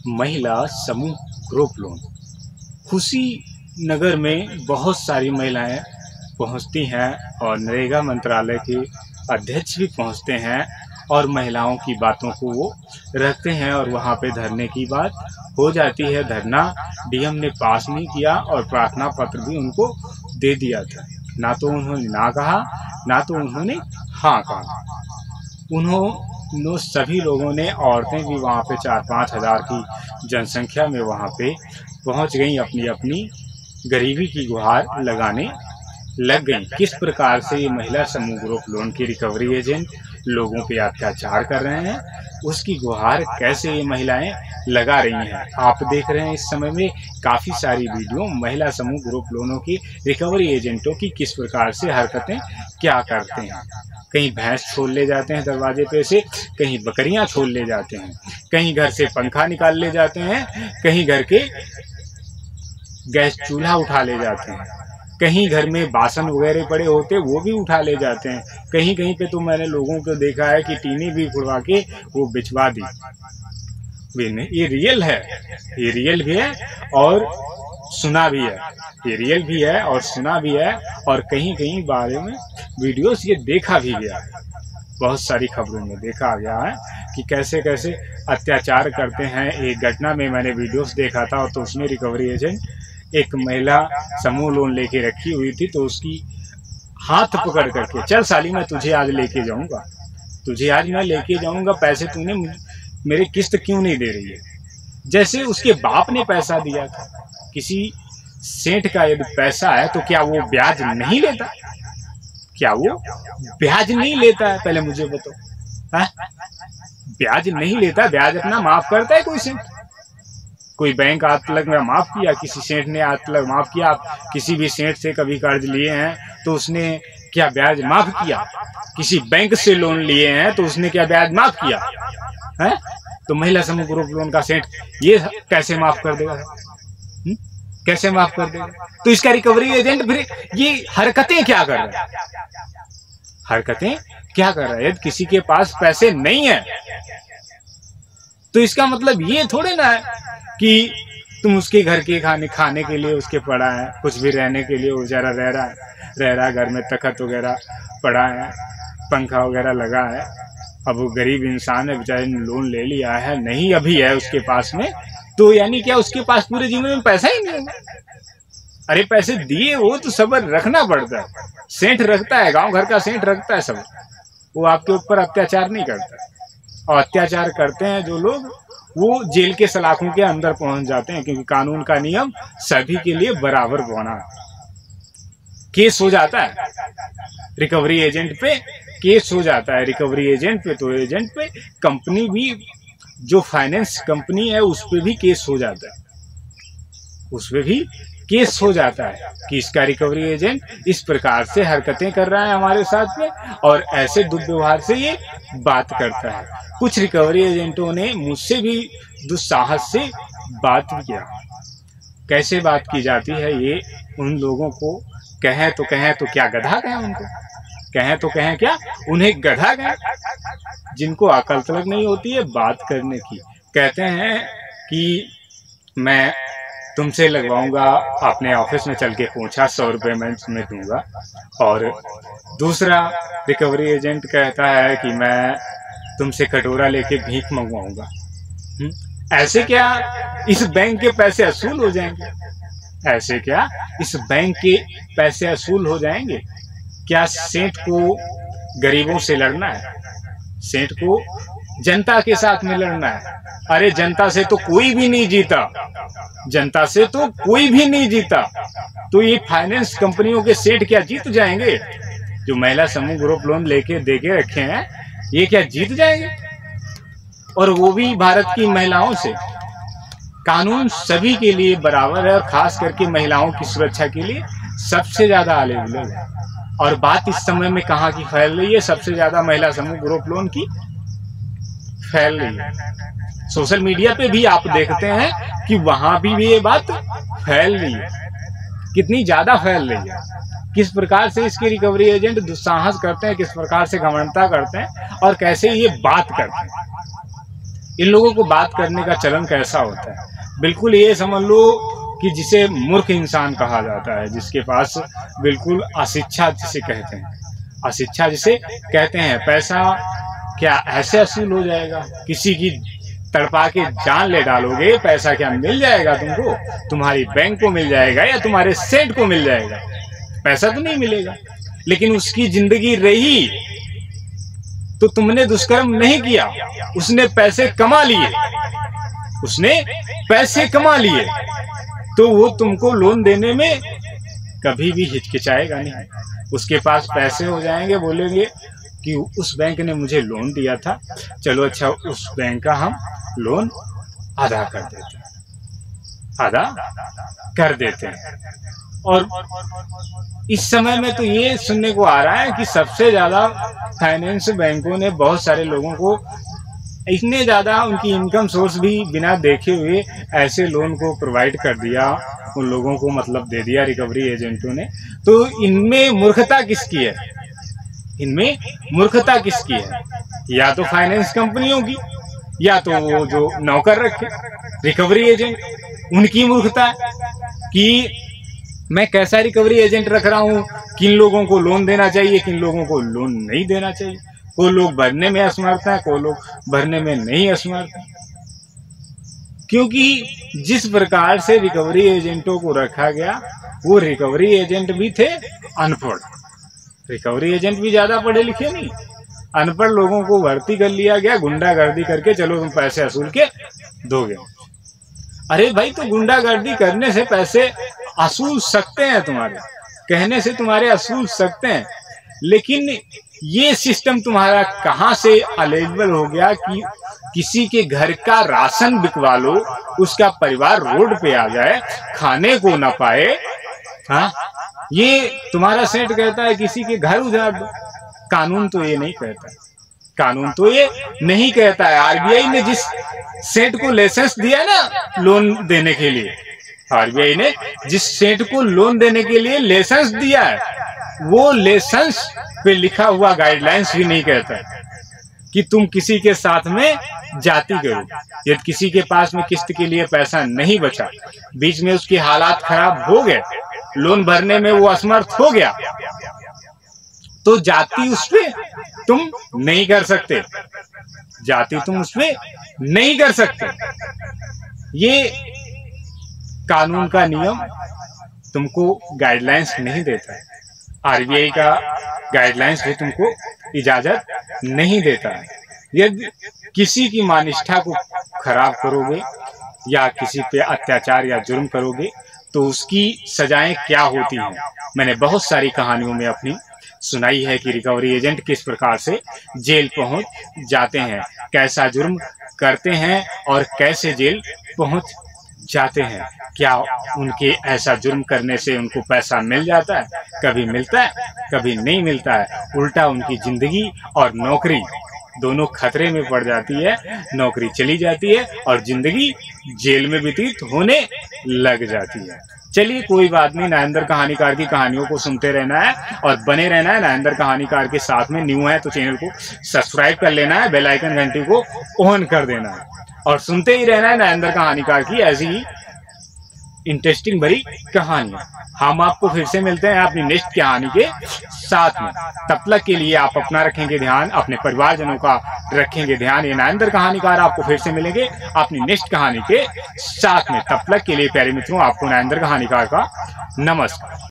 महिला समूह group loan. खुशी नगर में बहुत सारी महिलाएं पहुंचती हैं और नरेगा मंत्रालय के अध्यक्ष भी पहुंचते हैं और महिलाओं की बातों को वो रखते हैं और वहां पे धरने की बात हो जाती है। धरना डीएम ने पास नहीं किया और प्रार्थना पत्र भी उनको दे दिया था। ना तो उन्होंने ना कहा, ना तो उन्होंने हाँ कहा। उन्होंने सभी लोगों ने, औरतें भी वहाँ पे 4-5 हज़ार की जनसंख्या में वहाँ पे पहुँच गई, अपनी अपनी गरीबी की गुहार लगाने लग गई। किस प्रकार से ये महिला समूह ग्रुप लोन की रिकवरी एजेंट लोगों पे अत्याचार कर रहे हैं, उसकी गुहार कैसे ये महिलाएं लगा रही हैं। आप देख रहे हैं इस समय में काफ़ी सारी वीडियो महिला समूह ग्रुप लोनों की रिकवरी एजेंटों की किस प्रकार से हरकतें क्या करते हैं। कहीं भैंस छोड़ ले जाते हैं दरवाजे पे से, कहीं बकरियां छोड़ ले जाते हैं, कहीं घर से पंखा निकाल ले जाते हैं, कहीं घर के गैस चूल्हा उठा ले जाते हैं, कहीं घर में बासन वगैरह पड़े होते वो भी उठा ले जाते हैं। कहीं कहीं पे तो मैंने लोगों को देखा है कि टीनी भी खुलवा के वो बिचवा दी। ये रियल है, ये रियल भी है और सुना भी है, ये रियल भी है और सुना भी है और कहीं कहीं बारे में वीडियोस ये देखा भी गया है। बहुत सारी खबरों में देखा गया है कि कैसे कैसे अत्याचार करते हैं। एक घटना में मैंने वीडियोस देखा था तो उसमें रिकवरी एजेंट एक महिला समूह लोन लेके रखी हुई थी, तो उसकी हाथ पकड़ करके, चल साली मैं तुझे आज लेके जाऊंगा, तुझे आज मैं लेके जाऊंगा, पैसे तूने मेरे किस्त क्यों नहीं दे रही है। जैसे उसके बाप ने पैसा दिया था। किसी सेठ का यदि पैसा है तो क्या वो ब्याज नहीं लेता? क्या वो ब्याज नहीं लेता है? पहले मुझे बताओ। ब्याज नहीं लेता? ब्याज अपना माफ करता है कोई सेठ? कोई बैंक आज तक में माफ किया? किसी सेठ ने आज तक माफ किया? आप किसी भी सेठ से कभी कर्ज लिए हैं तो उसने क्या ब्याज माफ किया? किसी बैंक से लोन लिए हैं तो उसने क्या ब्याज माफ किया है? तो महिला समूह ग्रुप लोन का सेठ ये कैसे माफ कर देगा? कैसे माफ कर देगा? तो इसका रिकवरी एजेंट फिर ये हरकतें क्या कर रहा है? हरकतें क्या कर रहा है? यदि किसी के पास पैसे नहीं है तो इसका मतलब ये थोड़े ना है कि तुम उसके घर के खाने के लिए उसके पड़ा है, कुछ भी रहने के लिए बेचारा रह रहा है, घर में तखत वगैरह पड़ा है, पंखा वगैरह लगा है। अब वो गरीब इंसान है, बेचारे ने लोन ले लिया है, नहीं अभी है उसके पास में, तो यानी क्या उसके पास पूरे जीवन में पैसा ही नहीं है? अरे पैसे दिए हो तो सब्र रखना पड़ता है। सेठ रखता है, गांव घर का सेठ रखता है सब्र, वो आपके ऊपर अत्याचार नहीं करता। और अत्याचार करते हैं जो लोग, वो जेल के सलाखों के अंदर पहुंच जाते हैं, क्योंकि कानून का नियम सभी के लिए बराबर बना। केस हो जाता है रिकवरी एजेंट पे, केस हो जाता है रिकवरी एजेंट पे, तो एजेंट पे कंपनी भी, जो फाइनेंस कंपनी है उस पे भी केस हो जाता है, उस पे भी केस हो जाता है कि इसका रिकवरी एजेंट इस प्रकार से हरकतें कर रहा है हमारे साथ में और ऐसे दुर्व्यवहार से ये बात करता है। कुछ रिकवरी एजेंटों ने मुझसे भी दुस्साहस से बात किया। कैसे बात की जाती है ये उन लोगों को कहें तो क्या गधा कहें उनको? कहें तो कहें क्या उन्हें गधा कहें? जिनको अकल तलक नहीं होती है बात करने की। कहते हैं कि मैं तुमसे लगवाऊंगा, अपने ऑफिस में चल के पूछा, 100 रुपये मैं दूंगा। और दूसरा रिकवरी एजेंट कहता है कि मैं तुमसे कटोरा लेके भीख मंगवाऊंगा। ऐसे क्या इस बैंक के पैसे असूल हो जाएंगे? ऐसे क्या इस बैंक के पैसे असूल हो जाएंगे? क्या सेठ को गरीबों से लड़ना है? सेठ को जनता के साथ में लड़ना है? अरे जनता से तो कोई भी नहीं जीता, जनता से तो कोई भी नहीं जीता, तो ये फाइनेंस कंपनियों के सेठ क्या जीत जाएंगे? जो महिला समूह ग्रुप लोन लेके देके रखे हैं ये क्या जीत जाएंगे? और वो भी भारत की महिलाओं से। कानून सभी के लिए बराबर है और खास करके महिलाओं की सुरक्षा के लिए सबसे ज्यादा अवेलेबल है। और बात इस समय में कहाँ की फैल रही है? सबसे ज्यादा महिला समूह ग्रुप लोन की फैल रही है। सोशल मीडिया पे भी आप देखते हैं कि वहां भी ये बात फैल रही है। कितनी ज्यादा फैल रही है, किस प्रकार से इसके रिकवरी एजेंट दुस्साहस करते हैं, किस प्रकार से घमंडता करते हैं और कैसे ये बात करते हैं। इन लोगों को बात करने का चलन कैसा होता है, बिल्कुल ये समझ लो कि जिसे मूर्ख इंसान कहा जाता है, जिसके पास बिल्कुल अशिक्षा जिसे कहते हैं, अशिक्षा जिसे कहते हैं। पैसा क्या ऐसे असूल हो जाएगा? किसी की तड़पा के जान ले डालोगे, पैसा क्या मिल जाएगा तुमको? तुम्हारी बैंक को मिल जाएगा या तुम्हारे सेठ को मिल जाएगा? पैसा तो नहीं मिलेगा। लेकिन उसकी जिंदगी रही तो तुमने दुष्कर्म नहीं किया, उसने पैसे कमा लिए, उसने पैसे कमा लिए, तो वो तुमको लोन देने में कभी भी हिचकिचाएगा नहीं। उसके पास पैसे हो जाएंगे, बोलेंगे कि उस बैंक ने मुझे लोन दिया था, चलो अच्छा उस बैंक का हम लोन अदा कर देते हैं, अदा कर देते हैं। और इस समय में तो ये सुनने को आ रहा है कि सबसे ज्यादा फाइनेंस बैंकों ने बहुत सारे लोगों को इतने ज्यादा उनकी इनकम सोर्स भी बिना देखे हुए ऐसे लोन को प्रोवाइड कर दिया, उन लोगों को मतलब दे दिया रिकवरी एजेंटों ने। तो इनमें मूर्खता किसकी है? इनमें मूर्खता किसकी है? या तो फाइनेंस कंपनियों की, या तो वो जो नौकर रखे रिकवरी एजेंट, उनकी मूर्खता है कि मैं कैसा रिकवरी एजेंट रख रहा हूँ, किन लोगों को लोन देना चाहिए, किन लोगों को लोन नहीं देना चाहिए। कोई लोग भरने में असमर्थ है, कोई लोग भरने में नहीं असमर्थ है। क्योंकि जिस प्रकार से रिकवरी एजेंटों को रखा गया, वो रिकवरी एजेंट भी थे अनपढ़। रिकवरी एजेंट भी ज्यादा पढ़े लिखे नहीं, अनपढ़ लोगों को भर्ती कर लिया गया, गुंडागर्दी करके चलो तुम पैसे वसूल के दोगे। अरे भाई, तो गुंडागर्दी करने से पैसे असूल सकते हैं, तुम्हारे कहने से तुम्हारे असूल सकते हैं, लेकिन ये सिस्टम तुम्हारा कहाँ से अवेलेबल हो गया कि किसी के घर का राशन बिकवा लो, उसका परिवार रोड पे आ जाए, खाने को ना पाए। हाँ, ये तुम्हारा सेठ कहता है किसी के घर उजाड़ दो। कानून तो ये नहीं कहता, कानून तो ये नहीं कहता है। आरबीआई ने जिस सेठ को लाइसेंस दिया ना लोन देने के लिए, आरबीआई ने जिस सेठ को लोन देने के लिए लाइसेंस दिया है, वो लाइसेंस पे लिखा हुआ गाइडलाइंस भी नहीं कहता कि तुम किसी के साथ में जाति करो। यदि किसी के पास में किस्त के लिए पैसा नहीं बचा, बीच में उसकी हालात खराब हो गए, लोन भरने में वो असमर्थ हो गया, तो जाति उसपे तुम नहीं कर सकते, जाति तुम उसपे नहीं कर सकते। ये कानून का नियम तुमको गाइडलाइंस नहीं देता है, आरबीआई का गाइडलाइंस भी तुमको इजाजत नहीं देता है। यदि किसी की माननिष्ठा को खराब करोगे या किसी पे अत्याचार या जुर्म करोगे तो उसकी सजाएं क्या होती हैं, मैंने बहुत सारी कहानियों में अपनी सुनाई है कि रिकवरी एजेंट किस प्रकार से जेल पहुंच जाते हैं, कैसा जुर्म करते हैं और कैसे जेल पहुंच जाते हैं। क्या उनके ऐसा जुर्म करने से उनको पैसा मिल जाता है? कभी मिलता है, कभी नहीं मिलता है। उल्टा उनकी जिंदगी और नौकरी दोनों खतरे में पड़ जाती है, नौकरी चली जाती है और जिंदगी जेल में व्यतीत होने लग जाती है। चलिए कोई बात नहीं, नायंदर कहानीकार की कहानियों को सुनते रहना है और बने रहना है। नायंदर कहानीकार के साथ में न्यू है तो चैनल को सब्सक्राइब कर लेना है, बेल आइकन घंटी को ऑन कर देना है और सुनते ही रहना है नायंदर कहानीकार की ऐसी ही इंटरेस्टिंग भरी कहानियां। हम आपको फिर से मिलते हैं अपनी नेक्स्ट कहानी के साथ में। तब तक के लिए आप अपना रखेंगे ध्यान, अपने परिवारजनों का रखेंगे ध्यान। ये नायंदर कहानीकार आपको फिर से मिलेंगे अपनी नेक्स्ट कहानी के साथ में। तब तक के लिए प्यारे मित्रों, आपको नायंदर कहानीकार का नमस्कार।